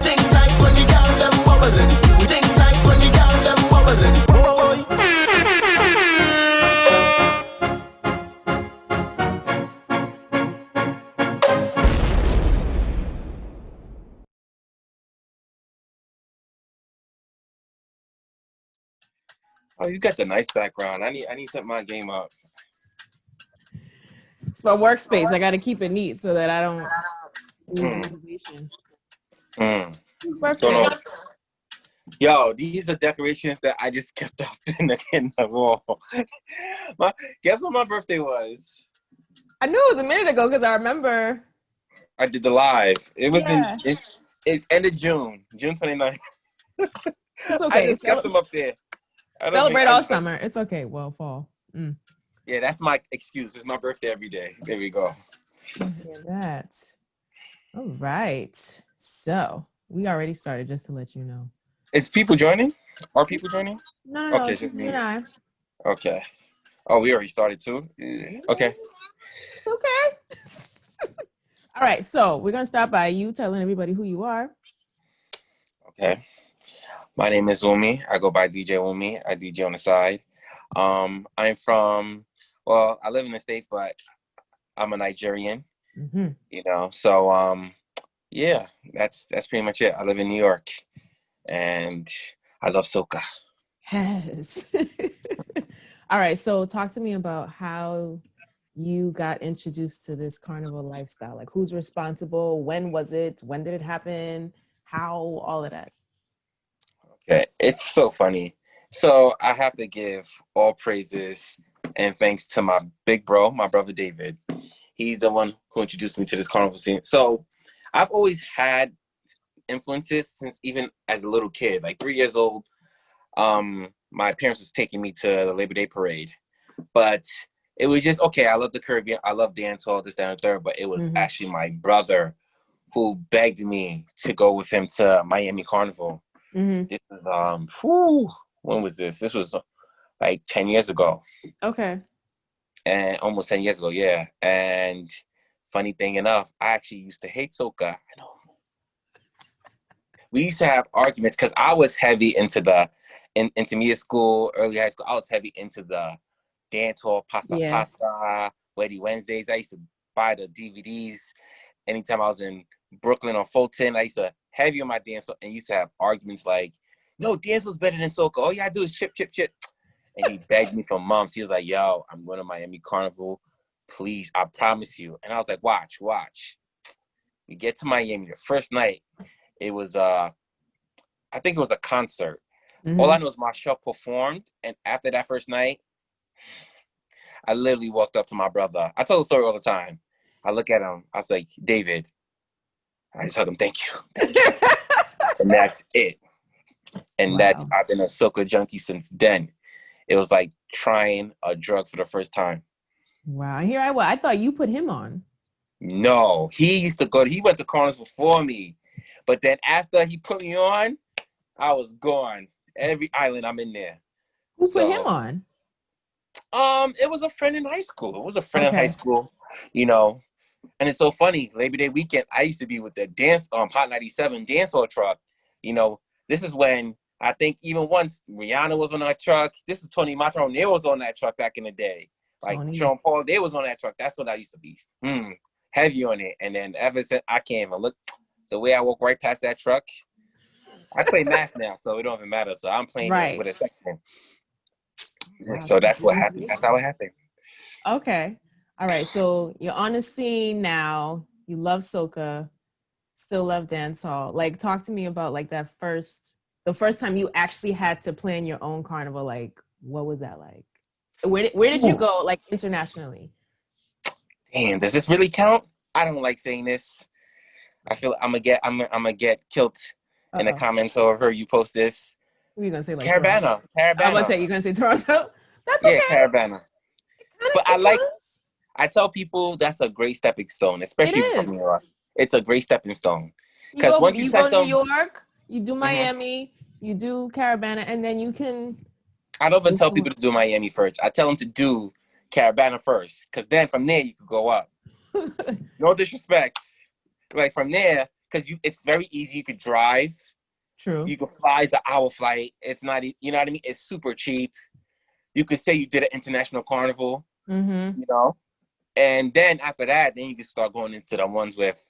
Things nice when the girl them bubbling. Things nice when the girl them bubbling. Oh, you got the nice background. I need to set my game up. It's my workspace. I got to keep it neat so that I don't lose motivation. What's going on? Yo, these are decorations that I just kept up in the wall. Guess what my birthday was? I knew it was a minute ago because I remember. I did the live. It was it's end of June 29th. It's okay. I just kept them up there. Celebrate all summer. It's okay. Well, fall. Yeah, that's my excuse. It's my birthday every day. There we go. Hear that. All right. So we already started, just to let you know. Is people joining? Are people joining? No. Okay, Just me and I. Okay. Oh, we already started too? Okay. Okay. All right. So we're going to start by you telling everybody who you are. Okay. My name is Wumi. I go by DJ Wumi. I DJ on the side. I'm from, well, I live in the States, but I'm a Nigerian. You know, so yeah, that's pretty much it. I live in New York, and I love Soca. Yes. All right. So talk to me about how you got introduced to this carnival lifestyle. Like, who's responsible? When was it? When did it happen? How? All of that. Okay, it's so funny. So I have to give all praises and thanks to my big bro, my brother David. He's the one who introduced me to this carnival scene. So I've always had influences since even as a little kid, like 3 years old. My parents was taking me to the Labor Day parade, but it was just, okay, I love the Caribbean, I love dancehall, this, that, and the third, but it was actually my brother who begged me to go with him to Miami Carnival. This is, when was this? This was like 10 years ago. Okay. And almost 10 years ago, yeah. And funny thing enough, I actually used to hate Soca. I know. We used to have arguments because I was heavy into the intermediate school, early high school. I was heavy into the dance hall, pasta, Weddy Wednesdays. I used to buy the DVDs anytime I was in Brooklyn or Fulton. I used to heavy on my dance hall and used to have arguments like, no, dance was better than Soca. All you gotta do is chip. And he begged me for months. He was like, yo, I'm going to Miami Carnival. Please, I promise you. And I was like, watch. We get to Miami the first night. It was, I think it was a concert. All I know is Marshall performed. And after that first night, I literally walked up to my brother. I tell the story all the time. I look at him. I was like, David. I just hug him, thank you. And that's it. And I've been a Soca junkie since then. It was like trying a drug for the first time. Wow. Here I thought you put him on. No, he went to carnivals before me. But then after he put me on, I was gone. Every island I'm in there. Who put him on? It was a friend in high school. You know. And it's so funny, Labor Day weekend, I used to be with the dance Hot 97 dancehall truck. You know, this is when I think even once Rihanna was on that truck. This is Tony Matron. They was on that truck back in the day. Like Sean Paul, they was on that truck. That's what I used to be. Heavy on it. And then ever since I can't even look, the way I walk right past that truck. I play math now, so it don't even matter. So I'm playing it with a section. Wow, so that's what happened. That's how it happened. Okay. All right. So you're on the scene now. You love Soca, still love dancehall. Like, talk to me about like the first time you actually had to plan your own carnival. Like, what was that like? Where did you go, like, internationally? Damn, does this really count? I don't like saying this. I feel I'm gonna get killed in the comments over you post this. What are you gonna say? Like Caravana. I was about to say you're gonna say Toronto. That's okay. Yeah, Caravana. But I tell people that's a great stepping stone, especially from New York. It's a great stepping stone. Because once you go to New York, you do Miami, you do Caravana, and then you can. I don't even tell people to do Miami first. I tell them to do Carabana first, because then from there you could go up. No disrespect. Like from there, because it's very easy. You could drive. True. You could fly. It's an hour flight. It's not, you know what I mean? It's super cheap. You could say you did an international carnival, you know? And then after that, then you can start going into the ones with,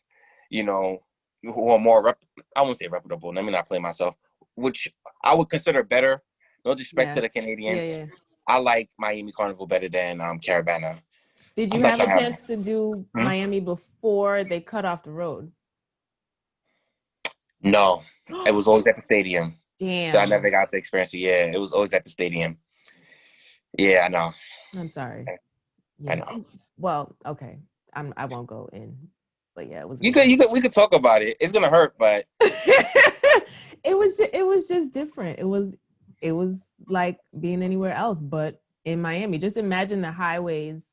you know, who are more, I won't say reputable. Let me not play myself, which I would consider better. No disrespect to the Canadians. Yeah. I like Miami Carnival better than Carabana. Did you have a chance to do Miami before they cut off the road? No, it was always at the stadium. Damn. So I never got to experience it. Yeah, it was always at the stadium. Yeah, I know. I'm sorry. I know. Well, okay. I won't go in, but yeah, it was. We could talk about it. It's gonna hurt, but it was just different. It was like being anywhere else, but in Miami. Just imagine the highways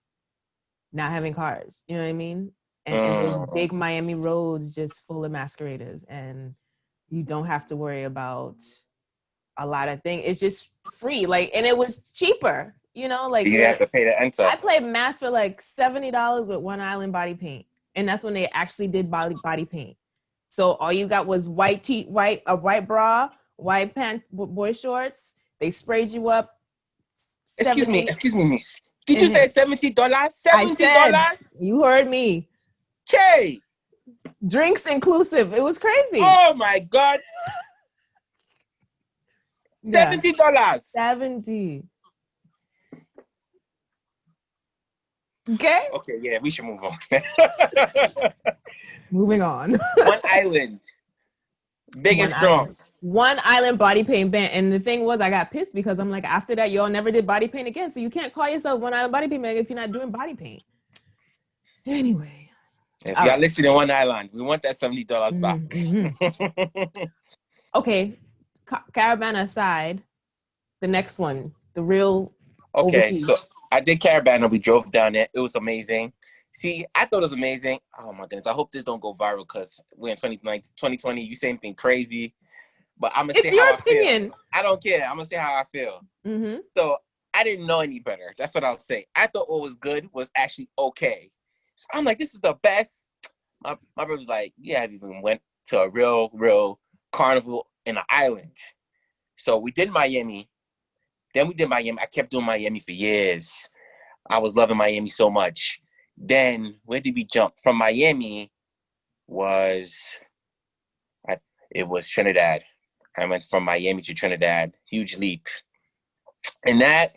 not having cars. You know what I mean? And those big Miami roads just full of masqueraders, and you don't have to worry about a lot of things. It's just free, like, and it was cheaper. You know, like you have to pay the enter. I played mass for like $70 with One Island body paint, and that's when they actually did body paint. So all you got was a white bra, white pant, boy shorts. They sprayed you up. Excuse me, miss. Did you say $70? $70? You heard me. Che. Drinks inclusive. It was crazy. Oh my God. $70. $70. Okay. Okay, yeah, we should move on. Moving on. One Island. Big and strong. One Island body paint band. And the thing was, I got pissed because I'm like, after that, y'all never did body paint again. So you can't call yourself One Island body paint band if you're not doing body paint. Anyway. If y'all listen to One Island, we want that $70 back. Okay. Carabana aside, the next one, the real overseas. So I did Carabana. We drove down there. It was amazing. See, I thought it was amazing. Oh my goodness. I hope this don't go viral because we're in 2020. You say anything crazy. But I'm going to say how I feel. It's your opinion. I don't care. I'm going to say how I feel. So I didn't know any better. That's what I'll say. I thought what was good was actually okay. So I'm like, this is the best. My brother was like, yeah, I even went to a real carnival in an island. So we did Miami. Then we did Miami. I kept doing Miami for years. I was loving Miami so much. Then where did we jump? From Miami it was Trinidad. I went from Miami to Trinidad. Huge leap. And that,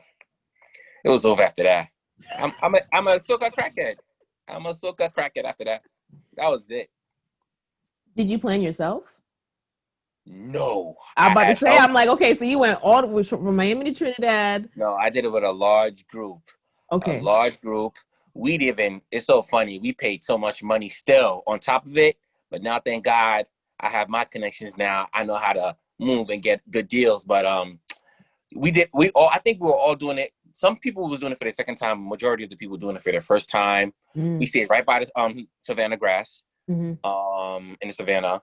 it was over after that. I'm a Soca crackhead. I'm a Soca crackhead after that. That was it. Did you plan yourself? No. I'm about to say, I'm like, okay, so you went all the way from Miami to Trinidad. No, I did it with a large group. Okay. A large group. It's so funny. We paid so much money still on top of it. But now, thank God, I have my connections now. I know how to move and get good deals. But I think we were all doing it. Some people was doing it for their second time. Majority of the people doing it for their first time. We stayed right by the Savannah grass. In the Savannah.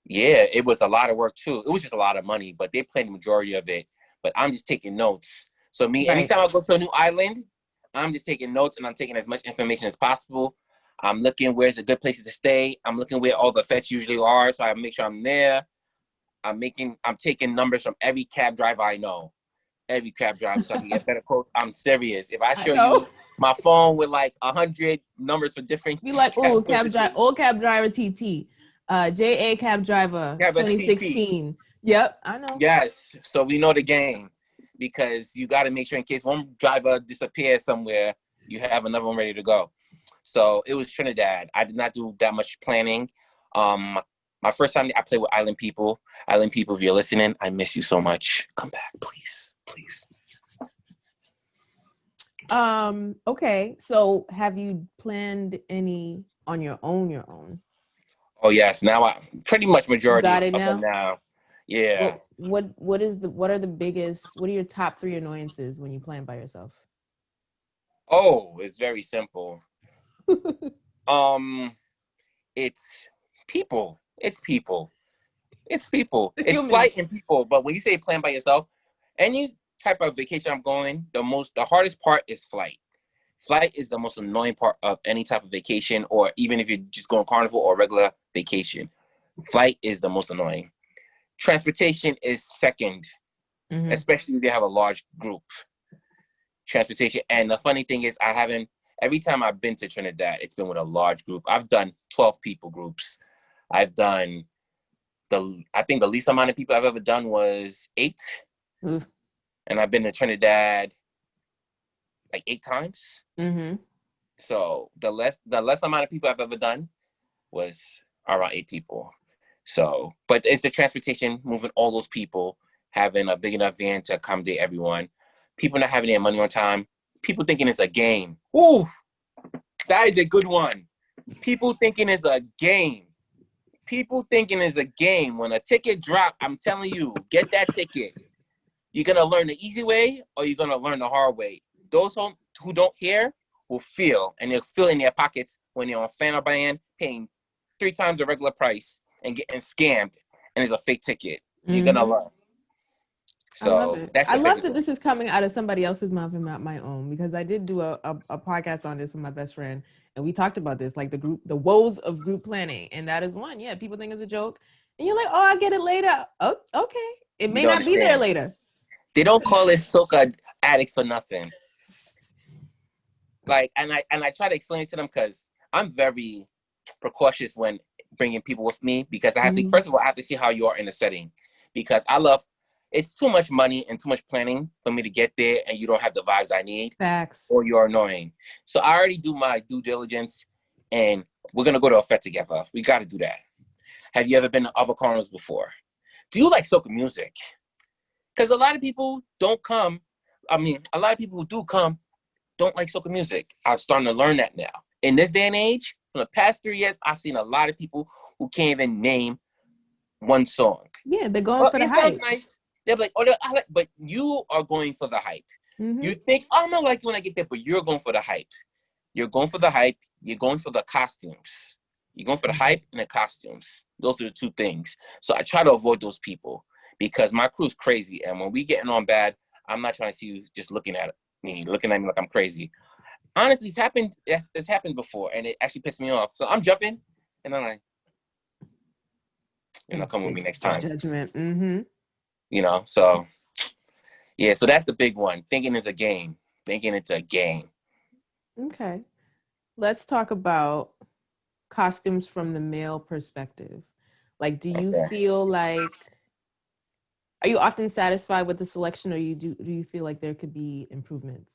Yeah, it was a lot of work too. It was just a lot of money, but they played the majority of it. But I'm just taking notes. So anytime I go to a new island, I'm just taking notes and I'm taking as much information as possible. I'm looking where's a good places to stay. I'm looking where all the fets usually are, so I make sure I'm there. I'm taking numbers from every cab driver I know. Every cab driver, so I can get better quotes. I'm serious. If I show you my phone with like 100 numbers for different, be like, oh, old cab driver TT. JA cab driver 2016. TT. Yep, I know. Yes, so we know the game because you got to make sure in case one driver disappears somewhere, you have another one ready to go. So it was Trinidad. I did not do that much planning. My first time I played with island people. Island people, if you're listening, I miss you so much. Come back, please. Okay, so have you planned any on your own? Oh yes, now I pretty much majority of them now. Yeah. What are your top 3 annoyances when you plan by yourself? Oh, it's very simple. It's people. It's flight and people. But when you say plan by yourself, type of vacation I'm going, the hardest part is flight. Flight is the most annoying part of any type of vacation, or even if you're just going carnival or regular vacation. Flight is the most annoying. Transportation is second, especially if you have a large group. Transportation. And the funny thing is, every time I've been to Trinidad, it's been with a large group. I've done 12 people groups. I've done I think the least amount of people I've ever done was 8. Oof. And I've been to Trinidad like 8 times. So the less amount of people I've ever done was around 8 people. So, but it's the transportation, moving all those people, having a big enough van to accommodate everyone, people not having their money on time, people thinking it's a game. Ooh, that is a good one. People thinking it's a game. People thinking it's a game. When a ticket drop, I'm telling you, get that ticket. You're going to learn the easy way or you're going to learn the hard way. Those who don't care will feel, and they'll feel in their pockets when they're on fan or band, paying 3 times the regular price and getting scammed, and it's a fake ticket. You're going to learn. So I love it. I love that this is coming out of somebody else's mouth and not my own, because I did do a podcast on this with my best friend, and we talked about this, like the woes of group planning, and that is one. Yeah, people think it's a joke, and you're like, oh, I'll get it later. Oh, okay. It may not be there later. They don't call it Soca addicts for nothing. Like, and I try to explain it to them because I'm very precautious when bringing people with me, because I have to, first of all, I have to see how you are in the setting, because it's too much money and too much planning for me to get there and you don't have the vibes I need. Facts. Or you're annoying. So I already do my due diligence, and we're going to go to a fete together. We got to do that. Have you ever been to other carnivals before? Do you like soca music? Because a lot of people don't come. I mean, a lot of people who do come don't like soca music. I'm starting to learn that now. In this day and age, for the past 3 years, I've seen a lot of people who can't even name one song. Yeah, they're going for the hype. Nice. They're like, but you are going for the hype. You think, I'm gonna like it when I get there, but you're going for the hype. You're going for the hype. You're going for the costumes. You're going for the hype and the costumes. Those are the 2 things. So I try to avoid those people, because my crew's crazy. And when we getting on bad, I'm not trying to see you just looking at me like I'm crazy. Honestly, it's happened before, and it actually pissed me off. So I'm jumping, and I'm like, come with me next time. Judgment. So yeah, so that's the big one. Thinking it's a game. Okay. Let's talk about costumes from the male perspective. Like, do you feel like, are you often satisfied with the selection, or do you feel like there could be improvements?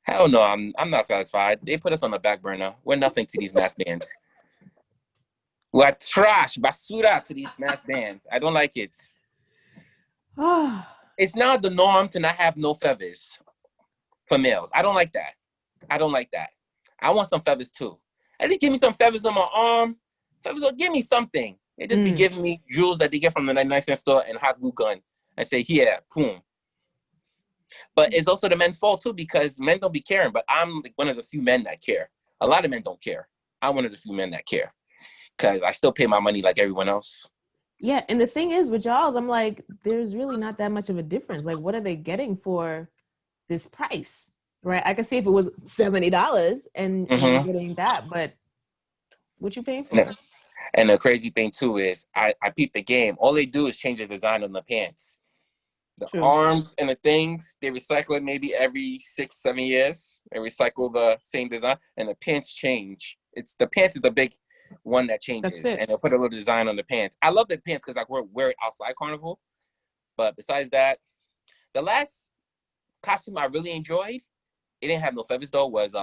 Hell no, I'm not satisfied. They put us on the back burner. We're nothing to these mass bands. We're trash, basura to these mass bands. I don't like it. It's not the norm to not have no feathers for males. I don't like that. I want some feathers too. At least give me some feathers on my arm. Feathers, give me something. They just be giving me jewels that they get from the 99-cent store and hot glue gun and say, here, boom. But it's also the men's fault too, because men don't be caring. But I'm like one of the few men that care. A lot of men don't care. I'm one of the few men that care, because I still pay my money like everyone else. Yeah, and the thing is with y'all, I'm like, there's really not that much of a difference. Like, what are they getting for this price, right? I could see if it was $70 and you're getting that, but what you paying for? And the crazy thing too is, I peep the game. All they do is change the design on the pants. The arms and the things, they recycle it maybe every 6-7 years. They recycle the same design, and the pants change. The pants is the big one that changes, and they'll put a little design on the pants. I love the pants because I wear it outside carnival. But besides that, the last costume I really enjoyed, it didn't have no feathers though, was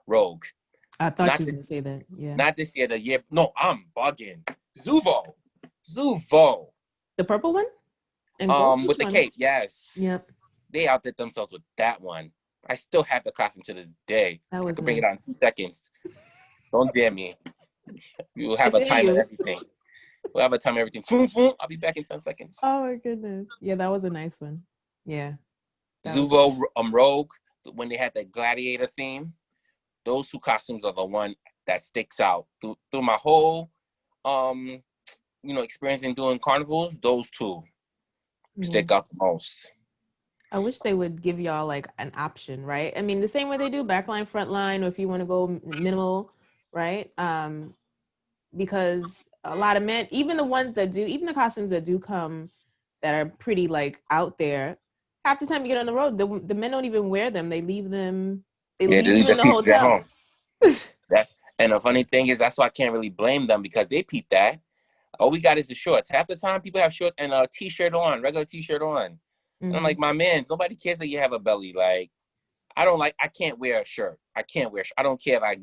Rogue. I thought you were gonna say that. Yeah. Not this year, the year. No, I'm bugging. Zuvo. The purple one? And with the cape, yes. Yep. They outdid themselves with that one. I still have the costume to this day. That was I can bring it out in 2 seconds. Don't dare me. You will have a time of everything. We'll have a time of everything. Boom, boom. I'll be back in 10 seconds. Oh my goodness. Yeah, that was a nice one. Yeah. Zuvo, Rogue, when they had the gladiator theme, those 2 costumes are the one that sticks out. Through my whole experience in doing carnivals, those 2 stick out the most. I wish they would give y'all like an option, right? I mean, the same way they do backline, frontline, or if you want to go minimal, right? Because a lot of men, even the ones that do, even the costumes that do come that are pretty like out there, half the time you get on the road, the men don't even wear them. They leave them. They Yeah, leave them in the the pieces at hotel. home. That and the funny thing is that's why I can't really blame them because they peep that. All we got is the shorts. Half the time people have shorts and a t-shirt on, regular t-shirt on. And I'm like, my man, nobody cares that you have a belly. Like, I can't wear a shirt. I can't wear, I don't care if I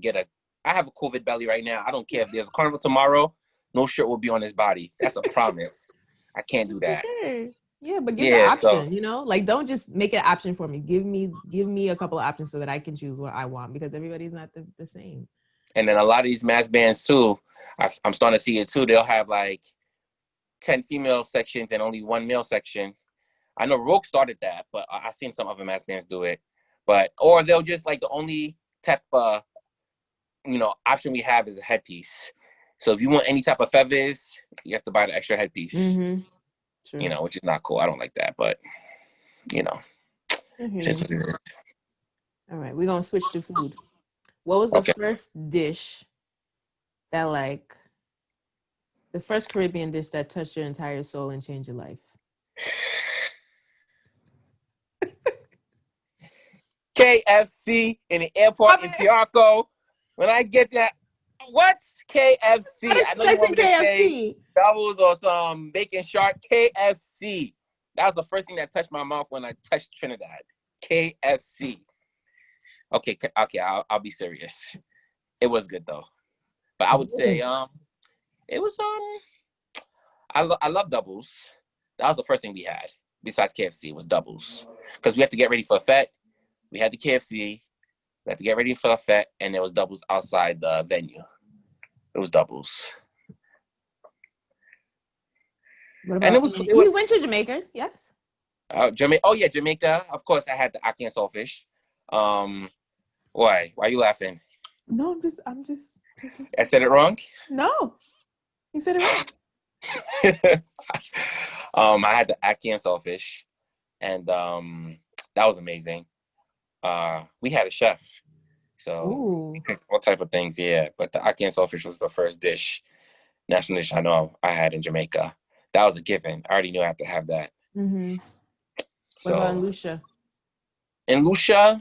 have a COVID belly right now. I don't care if there's a carnival tomorrow, no shirt will be on his body. That's a promise. I can't do that. Okay. Yeah, but give the Yeah, so, option, like don't just make an option for me. Give me a couple of options so that I can choose what I want because everybody's not the same. and then a lot of these mass bands too, I'm starting to see it too. They'll have like 10 female sections and only one male section. I know Rogue started that, but I've seen some other mass bands do it. Or they'll just like the only type of, option we have is a headpiece. So if you want any type of feathers, you have to buy the extra headpiece. True. Which is not cool. I don't like that, but just what it is. All right, we're gonna switch to food. What was the first dish that the first Caribbean dish that touched your entire soul and changed your life? KFC in the airport in Tiarco. When I get that, what? KFC. I know you want me to say doubles or some bacon shark. KFC. That was the first thing that touched my mouth when I touched Trinidad. KFC. Okay, I'll be serious. It was good though. But I would say it was I love doubles. That was the first thing we had besides KFC was doubles. Because we had to get ready for a fete. We had the KFC. We had to get ready for a fete, and there was doubles outside the venue. It was doubles. What about you went to Jamaica? Yes. Jamaica. Oh yeah, Jamaica. Of course, I had the ackee and saltfish. Why? Why are you laughing? No, I'm just listening. I said it wrong? No, you said it right. I had the ackee and saltfish, and that was amazing. We had a chef, so we picked all type of things. Yeah, but the ackee and saltfish was the first national dish I know I had in Jamaica. That was a given. I already knew I had to have that. What about in Lucia? In Lucia,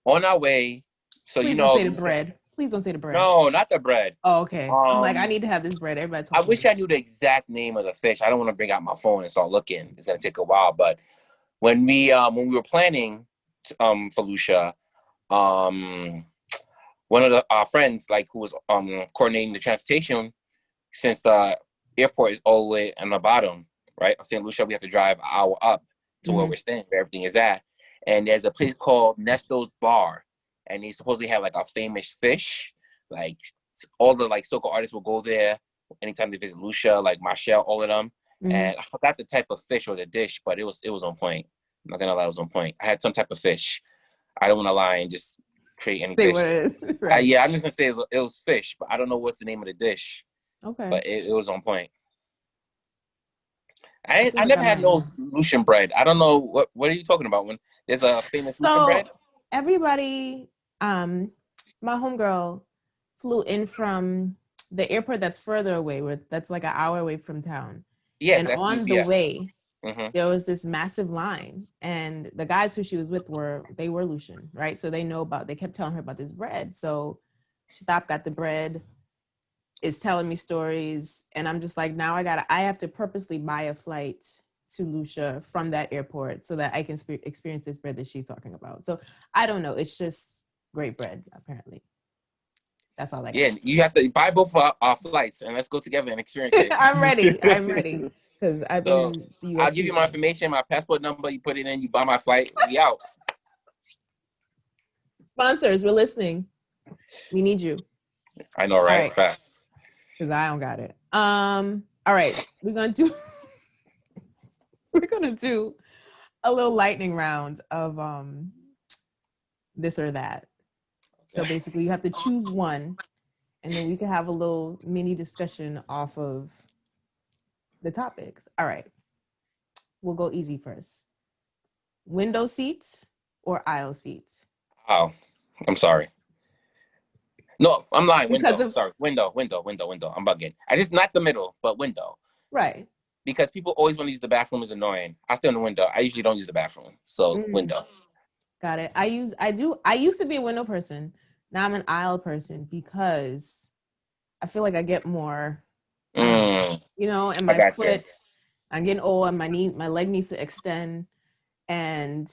on our way. So Please don't say the bread. Please don't say the bread. No, not the bread. Oh, okay. I'm like, I need to have this bread. Everybody. I wish I knew the exact name of the fish. I don't want to bring out my phone and start looking. It's gonna take a while. But when we were planning for Lucia, one of our friends, like who was coordinating the transportation, since the airport is all the way on the bottom, right? St. Lucia, we have to drive an hour up to where we're staying, where everything is at. And there's a place called Nesto's Bar, and they supposedly have like a famous fish. Like all the like Soca artists will go there anytime they visit Lucia, like Marshall, all of them. And I forgot the type of fish or the dish, but it was on point. I'm not gonna lie, it was on point. I had some type of fish. I don't want to lie and just create any fish. What it is. Right. Yeah, I'm just gonna say it was fish, but I don't know what's the name of the dish. Okay. But it was on point. I never had no Lucian bread. I don't know what are you talking about when there's a famous Lucian bread? Everybody, my homegirl flew in from the airport that's further away, that's like an hour away from town. Yes, and on the way, there was this massive line, and the guys who she was with were Lucian, right? So they kept telling her about this bread. So she stopped, got the bread, is telling me stories, and I'm just like, now I have to purposely buy a flight to Lucia from that airport so that I can experience this bread that she's talking about. So I don't know, it's just great bread apparently. That's all I got. Yeah, you have to buy both our flights and let's go together and experience it. I'm ready because I've been in the US. I'll give you my information, my passport number, you put it in, you buy my flight, we out. Sponsors, we're listening. We need you. I know, right? Facts. Because I don't got it. All right, we're gonna do a little lightning round of this or that. So basically you have to choose one, and then we can have a little mini discussion off of the topics. All right. We'll go easy first. Window seats or aisle seats? Oh, I'm sorry. No, I'm lying. Because Window. Sorry. Window. I'm bugging. I just not the middle, but window. Right. Because people always want to use the bathroom is annoying. I stay in the window. I usually don't use the bathroom. So window. Got it. I used to be a window person. Now I'm an aisle person because I feel like I get more, and my foot, I'm getting old and my leg needs to extend, and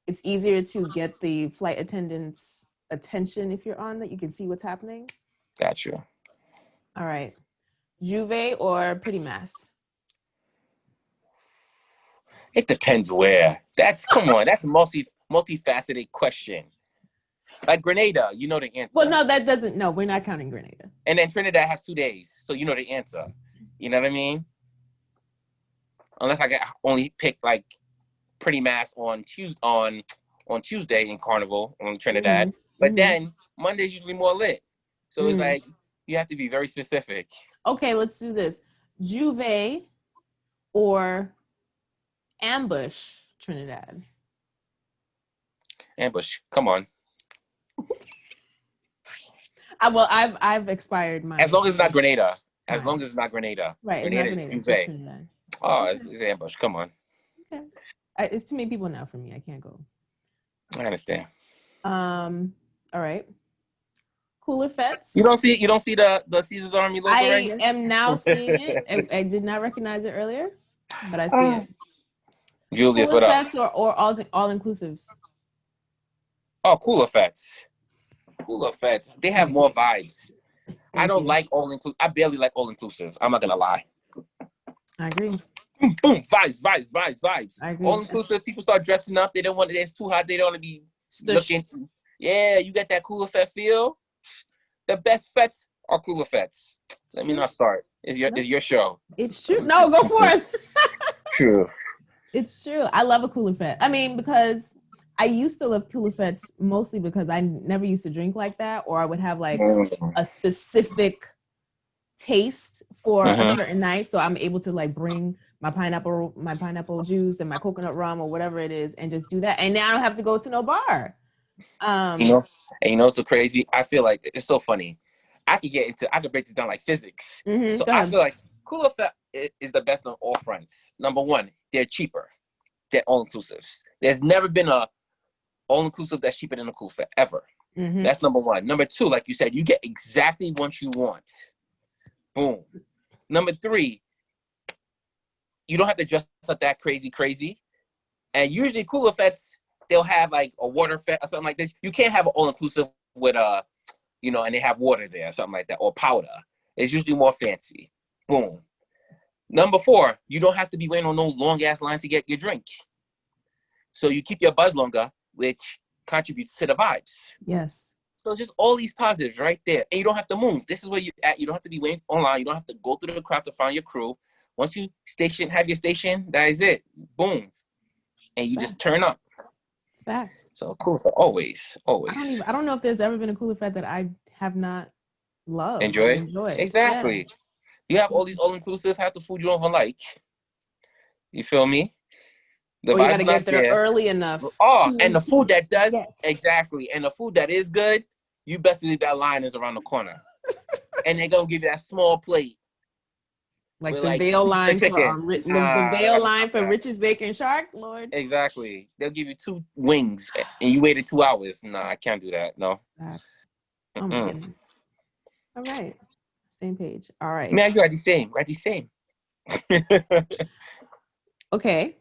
it's easier to get the flight attendant's attention if you're on that. You can see what's happening. Got you. All right. Juve or Pretty Mass? It depends where. Come on. That's a multifaceted question. Like Grenada, you know the answer. Well, no, we're not counting Grenada. And then Trinidad has 2 days, so you know the answer. You know what I mean? Unless I only pick like Pretty Mass on Tuesday in Carnival on Trinidad. But then Monday's usually more lit. So it's like you have to be very specific. Okay, let's do this. Juve or Ambush Trinidad? Ambush, come on. I've expired my. As long as it's not Grenada. As long as it's not Grenada. Right, Grenada it's not Grenada. Juve. Trinidad. Oh, it's Ambush. Come on. Okay. It's too many people now for me. I can't go. I understand. All right. Cooler Fets. You don't see the Caesar's Army logo right here? I am now seeing it. I did not recognize it earlier, but I see it. Julius, Cooler what up? Fets or all inclusives? Oh, Cooler Fets. Cooler Fets. They have more vibes. I don't like all inclusive. I barely like all inclusives. I'm not gonna lie. I agree. Boom, vibes. I agree. All inclusive. People start dressing up. They don't want it. It's too hot. They don't want to be looking. Yeah, you get that Cooler Fet feel. The best fets are Cooler Fets. Let me not start. It's your show. It's true. No, go for it. True. It's true. I love a Cooler Fet. I mean, because I used to love Cooler Fets mostly because I never used to drink like that, or I would have like a specific taste for a certain night. So I'm able to like bring my pineapple juice and my coconut rum or whatever it is and just do that. And now I don't have to go to no bar. You know, so crazy. I feel like it's so funny. I could break this down like physics. So I feel like Cooler Fet is the best on all fronts. Number one, they're cheaper than all inclusives. There's never been a all inclusive that's cheaper than a Cooler Fet ever. That's number one. Number two, like you said, you get exactly what you want. Boom. Number three, you don't have to dress up that crazy. And usually Cooler Fets, they'll have like a water fet or something like this. You can't have an all-inclusive with and they have water there or something like that, or powder. It's usually more fancy. Boom. Number four, you don't have to be waiting on no long-ass lines to get your drink. So you keep your buzz longer, which contributes to the vibes. Yes. So just all these positives right there. And you don't have to move. This is where you're at. You don't have to be waiting online. You don't have to go through the crowd to find your crew. Once you have your station, that is it. Boom. And you just turn up. It's facts. So Cooler Fet, always. I don't know if there's ever been a Cooler Fet that I have not loved. Enjoy. Exactly. Yeah. You have all these all-inclusive, half the food you don't even like. You feel me? You gotta get there early enough. And the food that does, exactly. And the food that is good, you best believe that line is around the corner. And they're gonna give you that small plate. Like the veil line for the veil line for Rich's Bacon Shark, Lord. Exactly. They'll give you 2 wings and you waited 2 hours. Nah, I can't do that. No. Oh my goodness. All right. Same page. All right. Man, you're the same. Okay.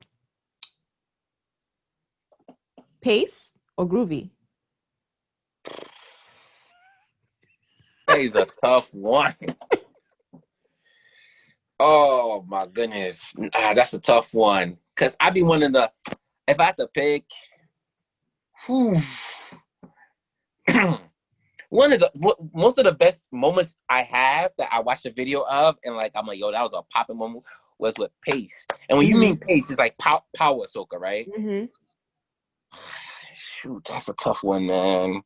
Pace or Groovy? That is a tough one. Oh my goodness. That's a tough one. Cause I be one of the, if I had to pick, most of the best moments I have that I watched a video of and like I'm like, yo, that was a popping moment was with Pace. And when you mean Pace, it's like power soca, right? Shoot, that's a tough one, man.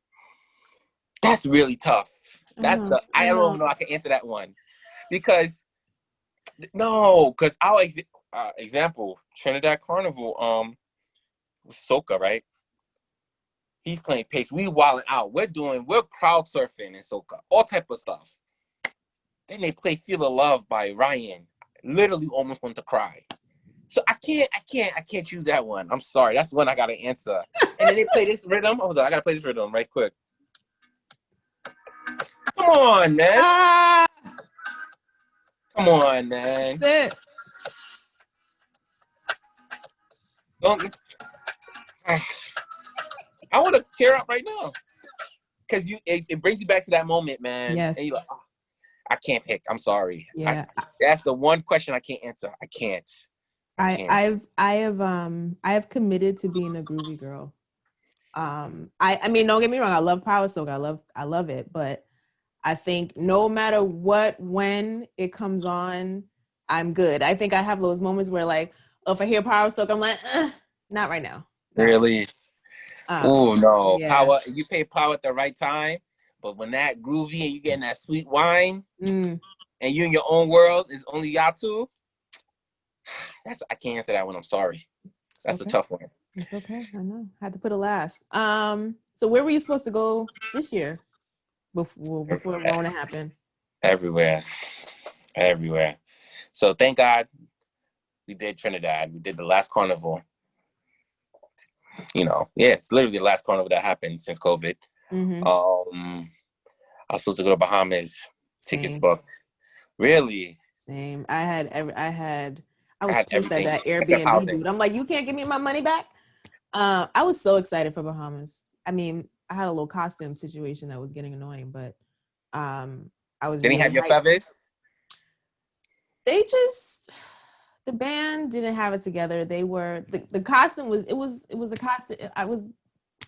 That's really tough. I don't know if I can answer that one. Because No, because our example, Trinidad Carnival, Soca, right? He's playing pace. We wilding out. We're crowd surfing in Soca, all type of stuff. Then they play "Feel the Love" by Ryan. Literally, almost want to cry. So I can't choose that one. I'm sorry. That's one I gotta answer. And then they play this rhythm. Hold on, I gotta play this rhythm right quick. Come on, man. Come on, man. That's it. Don't. I want to tear up right now because it brings you back to that moment, man. Yes. And you're like, oh, I can't pick. I'm sorry. Yeah. That's the one question I can't answer. I can't. I have committed to being a groovy girl. I mean, don't get me wrong. I love Power Soca. I love it, but I think no matter when it comes on, I'm good. I think I have those moments where, like, if I hear Power Soca, I'm like, not right now. Really? Oh no, yeah. Power. You pay Power at the right time, but when that groovy and you getting that sweet wine, and you in your own world, is only y'all two. I can't answer that one. I'm sorry. That's okay. A tough one. It's okay. I know. Had to put it last. So where were you supposed to go this year before Rona happened? Everywhere. So thank God we did Trinidad. We did the last carnival. You know, yeah, it's literally the last carnival that happened since COVID. Mm-hmm. I was supposed to go to Bahamas. Same. Tickets booked. Really? Same. I was pissed at that Airbnb dude. I'm like, you can't give me my money back? I was so excited for Bahamas. I mean, I had a little costume situation that was getting annoying, but I was. Didn't he have your feathers? The band didn't have it together. They were the costume was a costume.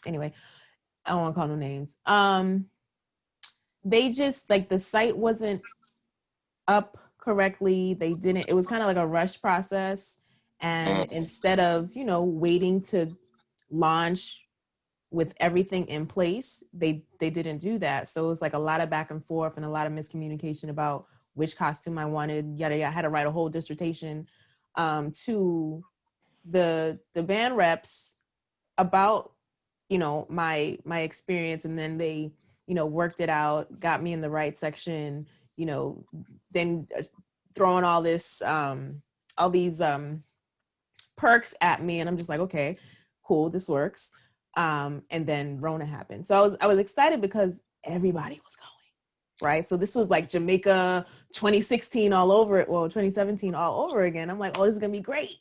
Anyway, I don't want to call no names. They just, like, the site wasn't up correctly. It was kind of like a rush process, and instead of waiting to launch with everything in place, they didn't do that. So it was like a lot of back and forth and a lot of miscommunication about which costume I wanted. Yada yada. I had to write a whole dissertation to the band reps about my experience, and then they worked it out, got me in the right section, then throwing all these perks at me, and I'm just like, okay, cool, this works. And then Rona happened. So I was excited because everybody was going, right? So this was like Jamaica 2016 all over it. Well, 2017 all over again. I'm like, oh, this is gonna be great.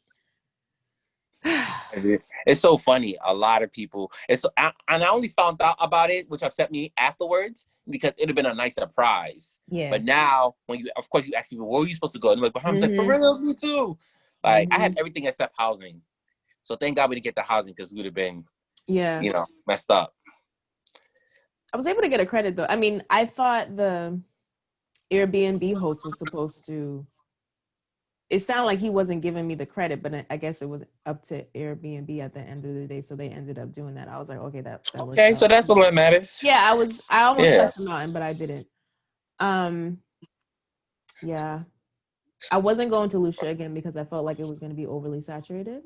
It's so funny. A lot of people. And I only found out about it, which upset me afterwards, because it'd have been a nice surprise. Yeah. But now, when you ask people, where were you supposed to go? And I'm like, Bahamas. Like, for real, me too. Like, I had everything except housing. So thank God we didn't get the housing, because we would have been, messed up. I was able to get a credit though. I mean, I thought the Airbnb host was supposed to. It sounded like he wasn't giving me the credit, but I guess it was up to Airbnb at the end of the day, so they ended up doing that. I was like, okay, that okay, so that's what matters. Yeah, I almost pressed them out, but I didn't. Yeah, I wasn't going to Lucia again because I felt like it was going to be overly saturated,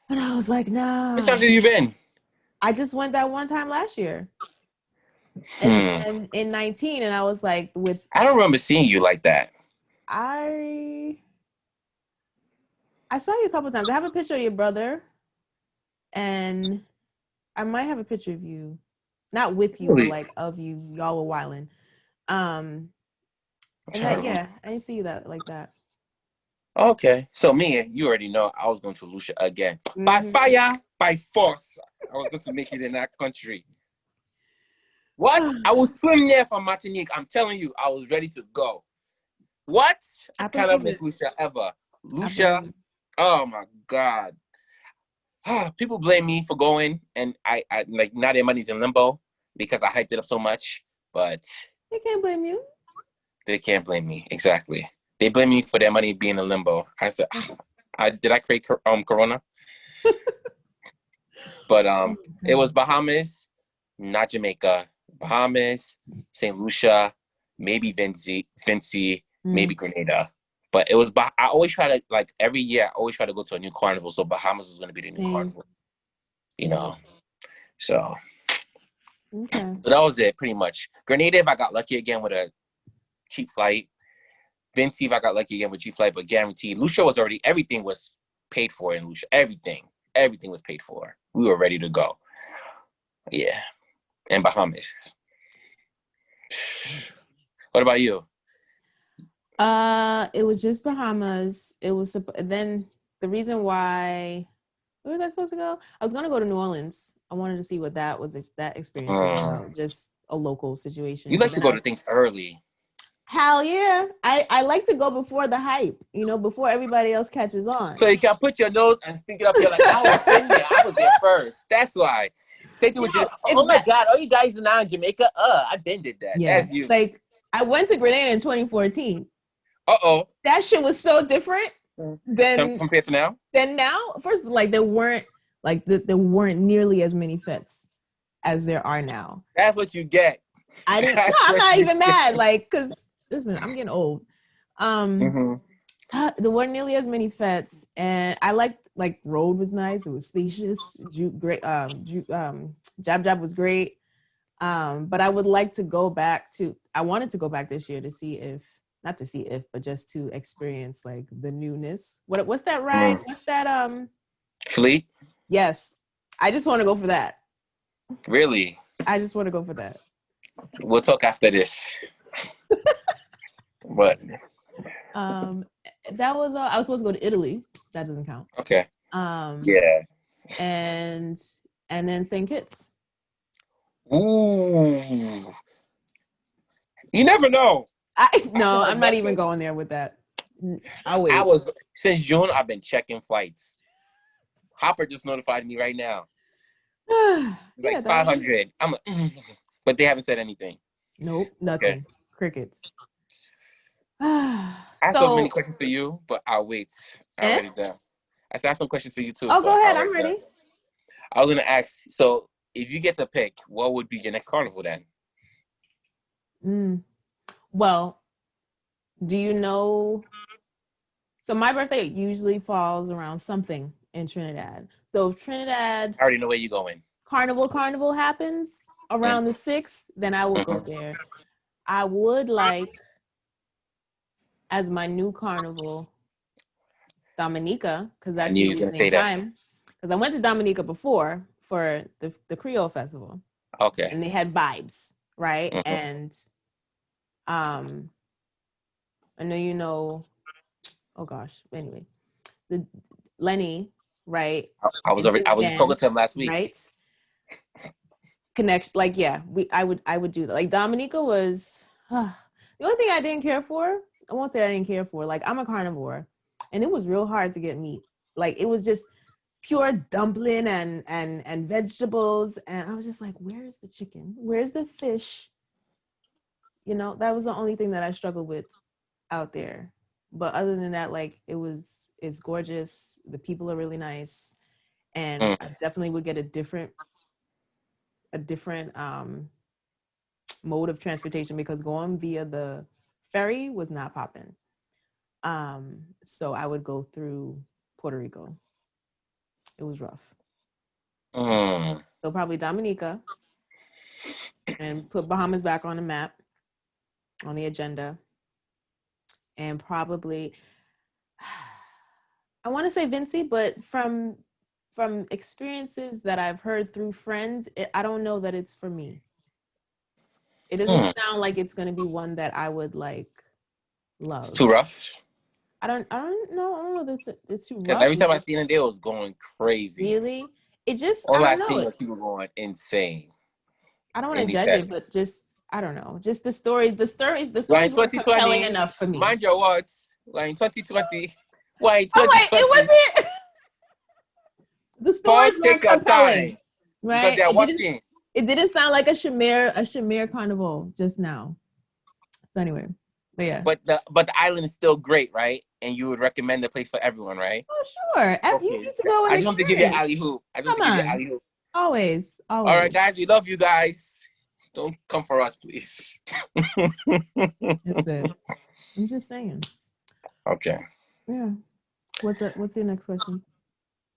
and I was like, nah. Which time have you been? I just went that one time last year, and in 19, and I was like, I don't remember seeing you like that. I saw you a couple times. I have a picture of your brother, and I might have a picture of you, not with you, but like of you. Y'all were wilding. And that, I didn't see you like that. Okay, so you already know I was going to Lucia again. By fire, by force. I was going to make it in that country. What? I would swim there from Martinique. I'm telling you, I was ready to go. What? I cannot miss Lucia ever. Lucia, oh my God. People blame me for going, and I like, now their money's in limbo because I hyped it up so much, but they can't blame you. They can't blame me, exactly. They blame me for their money being in limbo. I said, did I create Corona? But it was Bahamas, not Jamaica. Bahamas, St. Lucia, maybe Vinci, maybe Grenada. But it was, I always try to, like, every year, I always try to go to a new carnival. So Bahamas was going to be the new carnival, you know? So, okay. but that was it, pretty much. Grenada, if I got lucky again with a cheap flight. Vinci, if I got lucky again with cheap flight, but guaranteed. Lucia was already, everything was paid for in Lucia. Everything was paid for. We were ready to go. Yeah. And Bahamas. What about you? It was just Bahamas. It was then the reason why. Where was I supposed to go? I was gonna go to New Orleans. I wanted to see what that was. That experience was about. Just a local situation. You like to go to things early. Hell yeah! I like to go before the hype. You know, before everybody else catches on. So you can put your nose and stick it up here like, I was been there. I was there first. That's why. Say to oh my God, all you guys are now in Jamaica. I been did that. Yeah. That's you. Like I went to Grenada in 2014. Uh-oh. That shit was so different than compared to now. Then now, first, like there weren't nearly as many fets as there are now. That's what you get. I didn't. No, I'm not even mad. Like, cause listen, I'm getting old. There weren't nearly as many fets, and I like Road was nice. It was spacious. Great. Jab Jab was great. But I would like to go back to. I wanted to go back this year to see if. Not to see if, but just to experience like the newness. What's that ride? What's that Fleet? Yes. I just want to go for that. Really? I just want to go for that. We'll talk after this. But that was I was supposed to go to Italy. That doesn't count. Okay. Yeah. And then St. Kitts. Ooh. You never know. I'm not even going there with that. I'll wait. Since June, I've been checking flights. Hopper just notified me right now. Like 500. But they haven't said anything. Nope, nothing. Okay. Crickets. I have so many questions for you, but I'll wait. I'll write it down. I have some questions for you too. Oh, go ahead. I'm ready. I was going to ask, so if you get to pick, what would be your next carnival then? Well, do you know? So my birthday usually falls around something in Trinidad. So if Trinidad, I already know where you're going. Carnival happens around the 6th, then I will go there. I would like, as my new carnival, Dominica, because that's usually the same time. Because I went to Dominica before for the Creole Festival. Okay. And they had vibes, right? And I know you know. Oh gosh. Anyway, the Lenny, right? I was just talking to him last week, right? Connection, like I would do that. Like Dominica was the only thing I didn't care for. I won't say I didn't care for. Like I'm a carnivore, and it was real hard to get meat. Like it was just pure dumpling and vegetables, and I was just like, where's the chicken? Where's the fish? You know, that was the only thing that I struggled with out there. But other than that, like it's gorgeous. The people are really nice. And I definitely would get a different mode of transportation because going via the ferry was not popping. So I would go through Puerto Rico. It was rough. So probably Dominica and put Bahamas back on the map. On the agenda, and probably I want to say Vinci, but from experiences that I've heard through friends, I don't know that it's for me. It doesn't sound like it's going to be one that I would like love. It's too rough. I don't know. I don't know. It's too rough. Because every time I seen it, it was going crazy. Really? It just all I I don't seen know. was people going insane. I don't want to judge it, but just. I don't know. Just the stories were compelling enough for me. Mind your words. Like in 2020. Why in 2020? Oh, wait, it wasn't. The stories were compelling. Right? Because they're watching. It didn't sound like a Shamir carnival just now. So anyway, but yeah. But the island is still great, right? And you would recommend the place for everyone, right? Oh, sure. Okay. You need to go and I just want to give you an alley-hoop. Always. All right, guys. We love you guys. Don't come for us, please. That's it. I'm just saying. Okay. Yeah. What's your next question?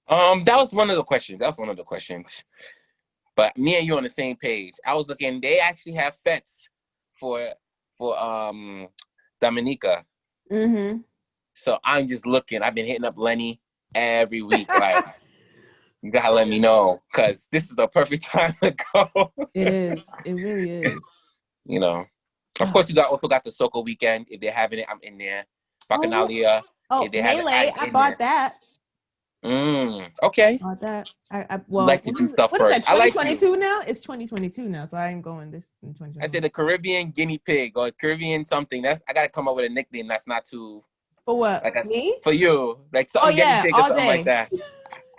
That was one of the questions. But me and you on the same page. I was looking. They actually have fets for Dominica. Mm-hmm. So I'm just looking. I've been hitting up Lenny every week. Like, you gotta let me know, because this is the perfect time to go. It is. It really is. You know. Of course, you also got the Soca weekend. If they're having it, I'm in there. Bacchanalia. Oh, If they have it, Melee. I bought that. Okay. Bought that. I You like to do stuff what first. is that? 2022 now? It's 2022 now, so I ain't going this in 2022. I said the Caribbean guinea pig or Caribbean something. That's, I gotta come up with a nickname that's not too. For what? Like Me? for you, like something guinea pig or all something day. like that.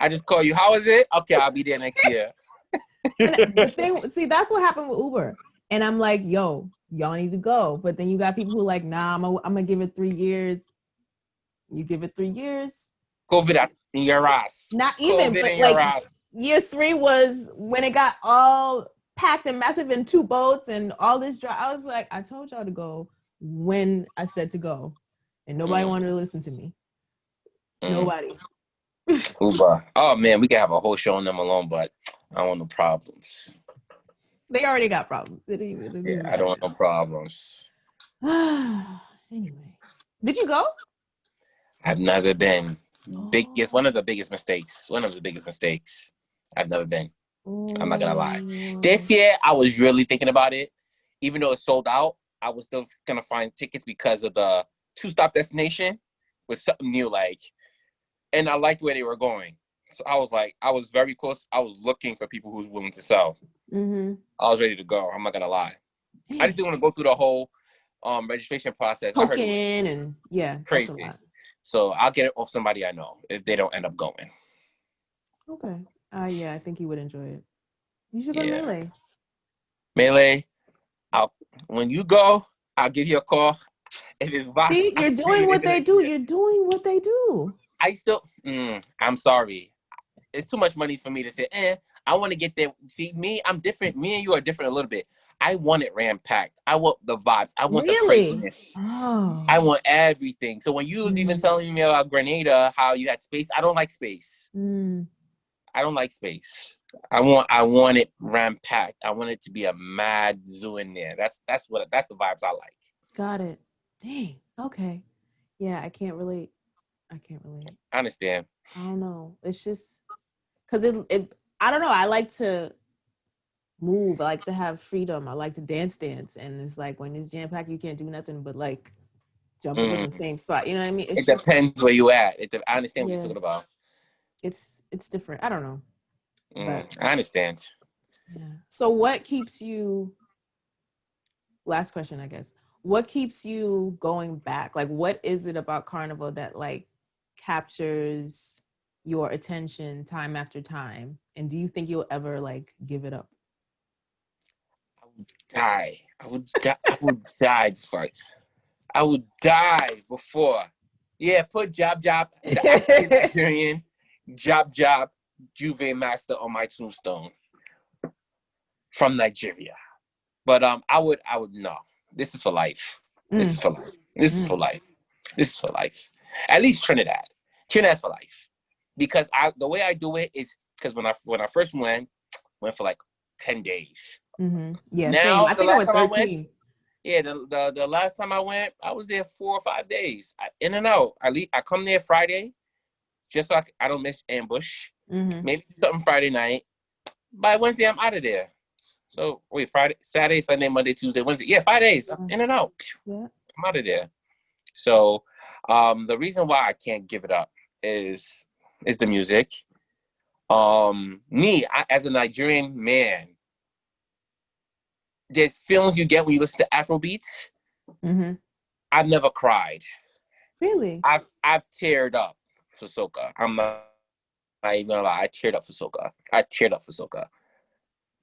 I just call you. How is it? Okay, I'll be there next year. And the thing, see, that's what happened with Uber. And I'm like, yo, y'all need to go. But then you got people who are like, nah, I'm gonna give it 3 years. You give it 3 years. COVID in your ass. Not even, COVID but in your like ass. year 3 was when it got all packed and massive in 2 boats and all this dry. I was like, I told y'all to go when I said to go, and nobody wanted to listen to me. Nobody. Uber. Oh man, we can have a whole show on them alone, but I don't want no problems. They already got problems. I don't want no problems. Anyway, did you go? I've never been. One of the biggest mistakes. I've never been. I'm not gonna lie. This year, I was really thinking about it. Even though it sold out, I was still gonna find tickets because of the 2-stop destination was something new, like, and I liked where they were going. So I was like, I was very close. I was looking for people who was willing to sell. I was ready to go. I'm not gonna lie. I just didn't want to go through the whole registration process. I heard it was and yeah, crazy. that's a lot. So I'll get it off somebody I know if they don't end up going. Okay. Yeah, I think you would enjoy it. You should go to Melee. Melee, when you go, I'll give you a call. See, you're doing what they do. You're doing what they do. I still, I'm sorry. It's too much money for me to say, I want to get there. See, I'm different. Me and you are different a little bit. I want it ram-packed. I want the vibes. I want the craziness. Oh. I want everything. So when you was even telling me about Grenada, how you had space, I don't like space. I don't like space. I want it ram-packed. I want it to be a mad zoo in there. That's the vibes I like. Got it. Dang. Okay. Yeah, I can't relate. I understand. I don't know. It's just because it I don't know. I like to move. I like to have freedom. I like to dance. And it's like when it's jam-packed, you can't do nothing but like jump in the same spot. You know what I mean? It depends where you at. I understand what you're talking about. It's different. I don't know. But I understand. Yeah. So what keeps you, last question, I guess. What keeps you going back? Like, what is it about Carnival that like captures your attention time after time? And do you think you'll ever like give it up? I would die before. I would die before. Yeah, put job, the Nigerian job, Juve master on my tombstone from Nigeria. But I would no. This is for life. This is for life. At least Trinidad. Trinidad's for life. Because the way I do it is because when I first went for like 10 days. Yeah, now, same. I think I went 13. The last time I went, I was there 4 or 5 days. In and out. I come there Friday, just so I don't miss ambush. Maybe something Friday night. By Wednesday, I'm out of there. So wait, Friday, Saturday, Sunday, Monday, Tuesday, Wednesday. Yeah, 5 days. I'm in and out. Yeah. I'm out of there. So the reason why I can't give it up is the music. As a Nigerian man, there's feelings you get when you listen to Afro beats. I've never cried. Really? I've teared up for Soca. I'm not even gonna lie. I teared up for Soca.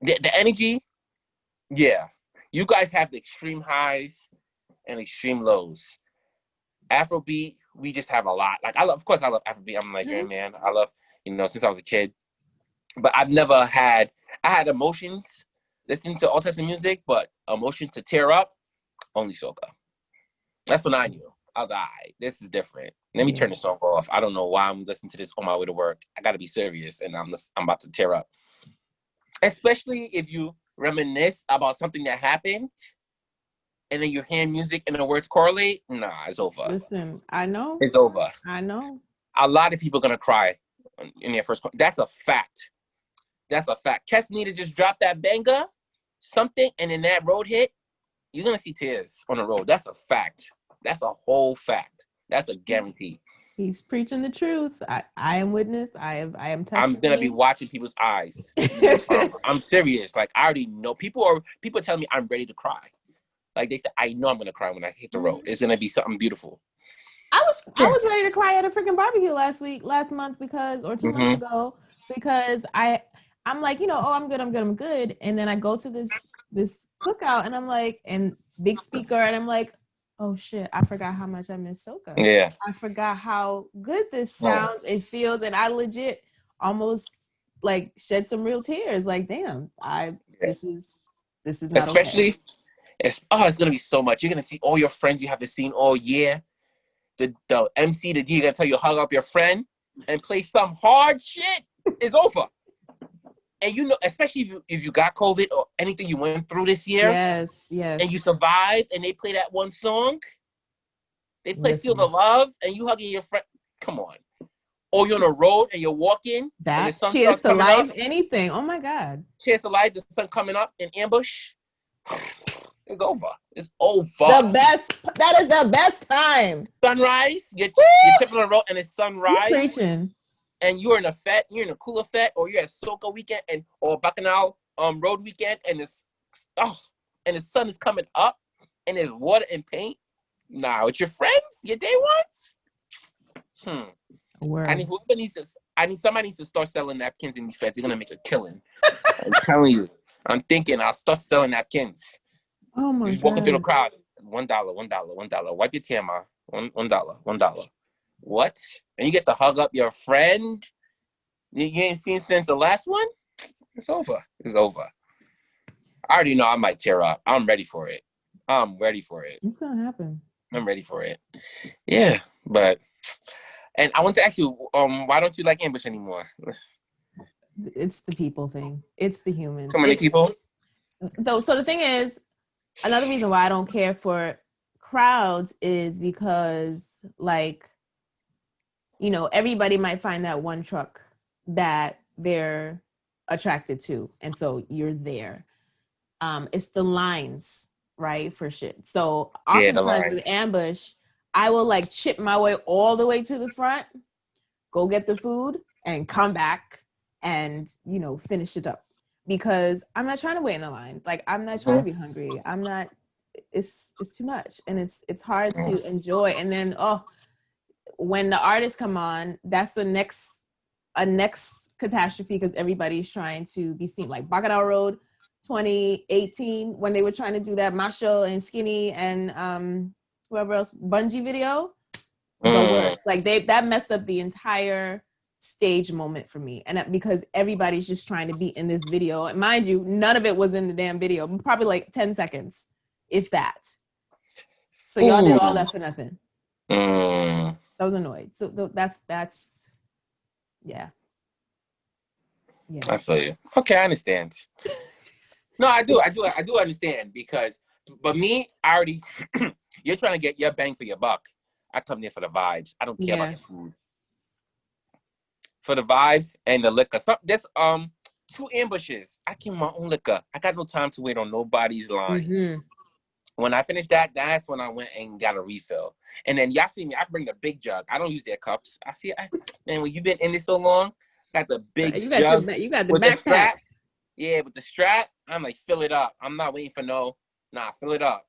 The energy, yeah. You guys have the extreme highs and extreme lows. Afrobeat, we just have a lot. Like I love Afrobeat. I'm a Nigerian man. I love, since I was a kid. But I had emotions listening to all types of music, but emotion to tear up, only Soca. That's when I knew. I was like, all right, this is different. Let me turn the song off. I don't know why I'm listening to this on my way to work. I got to be serious, and I'm about to tear up. Especially if you reminisce about something that happened, and then you hear music and the words correlate. Nah, it's over. Listen, I know. It's over. I know. A lot of people are gonna cry in their first. That's a fact. That's a fact. Castaneda just dropped that banger, something, and then that road hit. You're gonna see tears on the road. That's a fact. That's a whole fact. That's a guarantee. He's preaching the truth. I am witness. I am testimony. I'm gonna be watching people's eyes. I'm serious. Like I already know. People tell me I'm ready to cry. Like they say, I know I'm gonna cry when I hit the road. It's gonna be something beautiful. I was ready to cry at a freaking barbecue last month or 2 months ago, because I'm like, I'm good. And then I go to this cookout and I'm like, and big speaker, and I'm like, oh shit, I forgot how much I miss Soca. Yeah. I forgot how good this sounds and feels, and I legit almost like shed some real tears. Like, damn, this is not especially okay. It's gonna be so much. You're gonna see all your friends you haven't seen all year. The MC, the DJ gonna tell you to hug up your friend and play some hard shit. It's over. And especially if you got COVID or anything you went through this year. Yes. And you survived, and they play that one song. They play Feel the Love, and you hugging your friend. Come on. Or you're on the road and you're walking. That Cheers to Life, anything. Oh my God. Cheers to Life, the sun coming up in ambush. It's over. It's over. The best. That is the best time. Sunrise. You're tripping on the road and it's sunrise. You're preaching. And you're in a fete. You're in a cooler fete, or you're at Soca weekend or Bacchanal road weekend, and the sun is coming up, and there's water and paint. Nah, with your friends, your day ones. Word. Somebody needs to start selling napkins in these fetes. They're gonna make a killing. I'm telling you. I'm thinking I'll start selling napkins. Oh my God. Just walking through the crowd. $1. Wipe your tear, ma. $1. What? And you get to hug up your friend? You ain't seen since the last one? It's over. It's over. I already know I might tear up. I'm ready for it. It's gonna happen. I'm ready for it. Yeah, and I want to ask you, why don't you like Ambush anymore? It's the people thing. It's the humans. So many people? So the thing is, another reason why I don't care for crowds is because, like, everybody might find that one truck that they're attracted to, and so you're there. It's the lines, right, for shit. So oftentimes with Ambush, I will like chip my way all the way to the front, go get the food, and come back and finish it up, because I'm not trying to wait in the line. Like, I'm not trying to be hungry. I'm not. It's too much, and it's hard to enjoy. And then when the artists come on, that's a next catastrophe, because everybody's trying to be seen. Like Bacchanal Road 2018, when they were trying to do that Macho and Skinny and whoever else Bungie video, the worst. Like that messed up the entire stage moment for me, and because everybody's just trying to be in this video, and mind you, none of it was in the damn video. Probably like 10 seconds, if that. So y'all did all that for nothing. I was annoyed. So that's yeah. I feel you. Okay, I understand. No, I do understand, because, but me, I already, you're trying to get your bang for your buck. I come there for the vibes. I don't care about the food. For the vibes and the liquor. There's 2 ambushes. I came with my own liquor. I got no time to wait on nobody's line. When I finished that's when I went and got a refill. And then y'all see me, I bring the big jug. I don't use their cups. Man, when you've been in this so long, got the big jug. You got the with backpack. The strap. Yeah, with the strap, I'm like, fill it up. I'm not waiting for fill it up.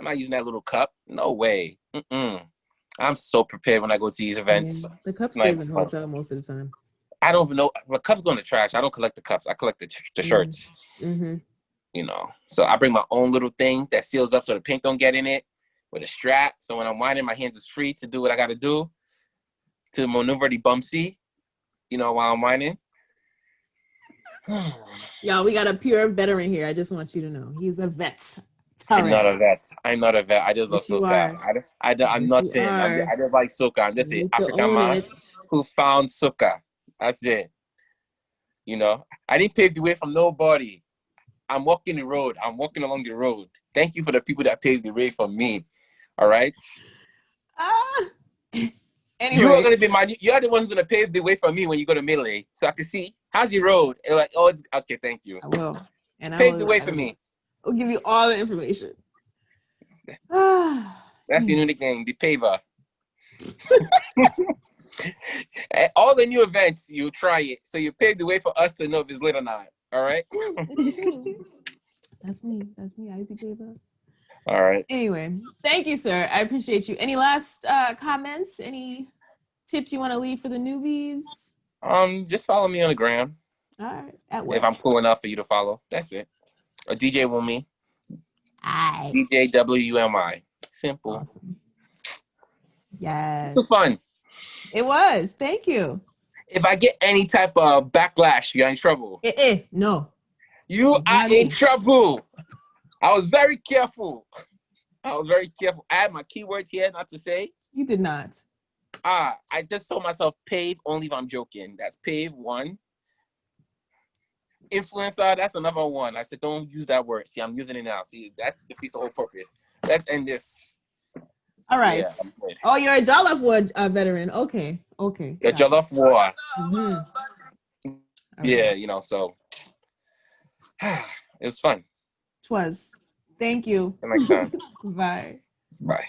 I'm not using that little cup. No way. I'm so prepared when I go to these events. The cup stays in the hotel most of the time. I don't even know. The cups go in the trash. I don't collect the cups. I collect the shirts. So I bring my own little thing that seals up so the paint don't get in it, with a strap. So when I'm winding, my hands is free to do what I got to do to maneuver the bumpsy, while I'm winding. Y'all, we got a pure veteran here. I just want you to know. He's a vet. I'm not a vet. I'm not a vet. I just love Yes, you soca. are. I'm Yes, you nothing. are. I just like soca. I'm just You an need to African own man it. who found soca. That's it. You know, I didn't pave the way from nobody. I'm walking the road. I'm walking along the road. Thank you for the people that paved the way for me. All right. Ah. You are Anyway, gonna be you are the ones gonna pave the way for me when you go to Middle, so I can see how's the road. And like, oh, okay, thank you. I will, and Pave the way for me. I'll give you all the information. Ah. That's the new game, the paver. All the new events, you try it. So you pave the way for us to know if it's lit or not. All right. That's me. That's me. I see paper. All right. Anyway, thank you, sir. I appreciate you. Any last comments? Any tips you want to leave for the newbies? Just follow me on the gram. All right. At what? If I'm cool enough for you to follow, that's it. Or DJ Wumi. Aye. DJ WUMI. Simple. Awesome. Yes. It's fun. It was. Thank you. If I get any type of backlash, you're in trouble. No. You are in trouble. I was very careful. I had my keywords here not to say. You did not. I just told myself pave only if I'm joking. That's pave one. Influencer, that's another one. I said don't use that word. See, I'm using it now. See, that defeats the whole purpose. Let's end this. All right. Yeah, oh, you're a Jollof War veteran. Okay. The Jollof War. Mm-hmm. Yeah, right. You know, so it was fun. Twas. Thank you. Next time. Bye. Bye.